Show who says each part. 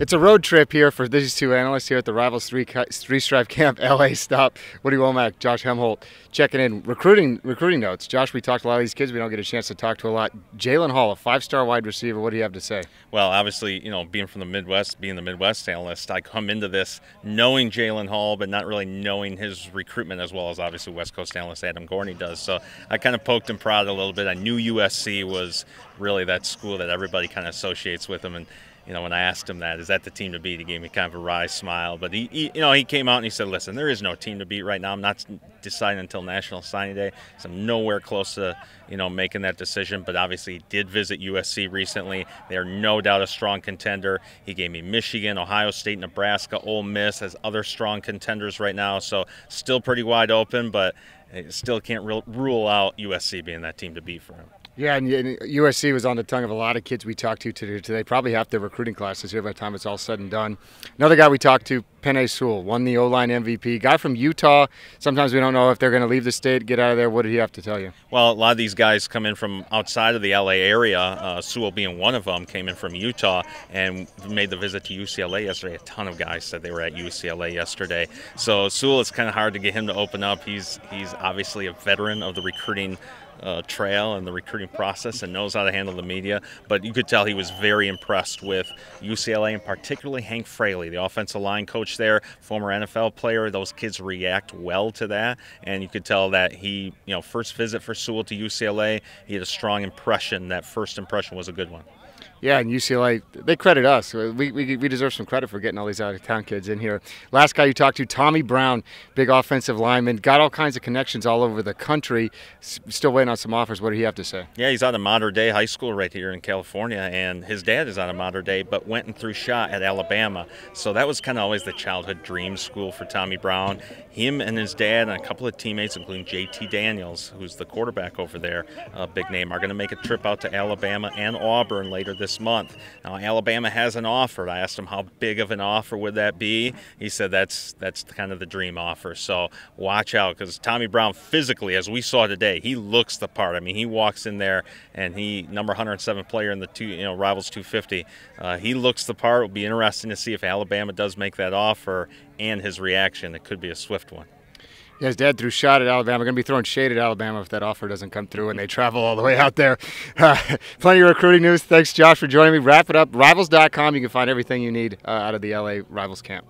Speaker 1: It's a road trip here for these two analysts here at the Rivals Three-Stripe Camp LA stop. Woody Wommack, Josh Helmholdt checking in. Recruiting notes. Josh, we talked to a lot of these kids we don't get a chance to talk to a lot. Jalen Hall, a 5-star wide receiver. What do you have to say?
Speaker 2: Well, obviously, being from the Midwest, being the Midwest analyst, I come into this knowing Jalen Hall, but not really knowing his recruitment as well as obviously West Coast analyst Adam Gorney does. So I kind of poked and prodded a little bit. I knew USC was really that school that everybody kind of associates with him, and when I asked him that, is that the team to beat, he gave me kind of a wry smile. But he came out and he said, listen, there is no team to beat right now. I'm not deciding until National Signing Day. So I'm nowhere close to, making that decision. But obviously he did visit USC recently. They are no doubt a strong contender. He gave me Michigan, Ohio State, Nebraska, Ole Miss as other strong contenders right now. So still pretty wide open, but still can't rule out USC being that team to beat for him.
Speaker 1: Yeah, and USC was on the tongue of a lot of kids we talked to today. Probably half their recruiting classes here by the time it's all said and done. Another guy we talked to, Penei Sewell, won the O-line MVP. Guy from Utah. Sometimes we don't know if they're going to leave the state, get out of there. What did he have to tell you?
Speaker 2: Well, a lot of these guys come in from outside of the LA area. Sewell being one of them, came in from Utah and made the visit to UCLA yesterday. A ton of guys said they were at UCLA yesterday. So Sewell, it's kind of hard to get him to open up. He's obviously a veteran of the recruiting trail and the recruiting process and knows how to handle the media, but you could tell he was very impressed with UCLA and particularly Hank Fraley, the offensive line coach there, former NFL player. Those kids react well to that, and you could tell that he, first visit for Sewell to UCLA, he had a strong impression. That first impression was a good one.
Speaker 1: Yeah, and UCLA, they credit us. We deserve some credit for getting all these out-of-town kids in here. Last guy you talked to, Tommy Brown, big offensive lineman, got all kinds of connections all over the country. Still waiting on some offers. What do you have to say?
Speaker 2: Yeah, he's out of Mater Dei High School right here in California, and his dad is out of Mater Dei, but went and threw shot at Alabama. So that was kind of always the childhood dream school for Tommy Brown. Him and his dad and a couple of teammates, including J.T. Daniels, who's the quarterback over there, a big name, are going to make a trip out to Alabama and Auburn later this month. Now, Alabama has an offer. I asked him how big of an offer would that be. He said that's kind of the dream offer. So watch out, because Tommy Brown physically, as we saw today, he looks the part. I mean, he walks in there and he number 107 player in the Rivals 250. He looks the part. It'll be interesting to see if Alabama does make that offer and his reaction. It could be a swift one.
Speaker 1: Yeah, his dad threw shot at Alabama. Going to be throwing shade at Alabama if that offer doesn't come through and they travel all the way out there. Plenty of recruiting news. Thanks, Josh, for joining me. Wrap it up. Rivals.com. You can find everything you need out of the LA Rivals camp.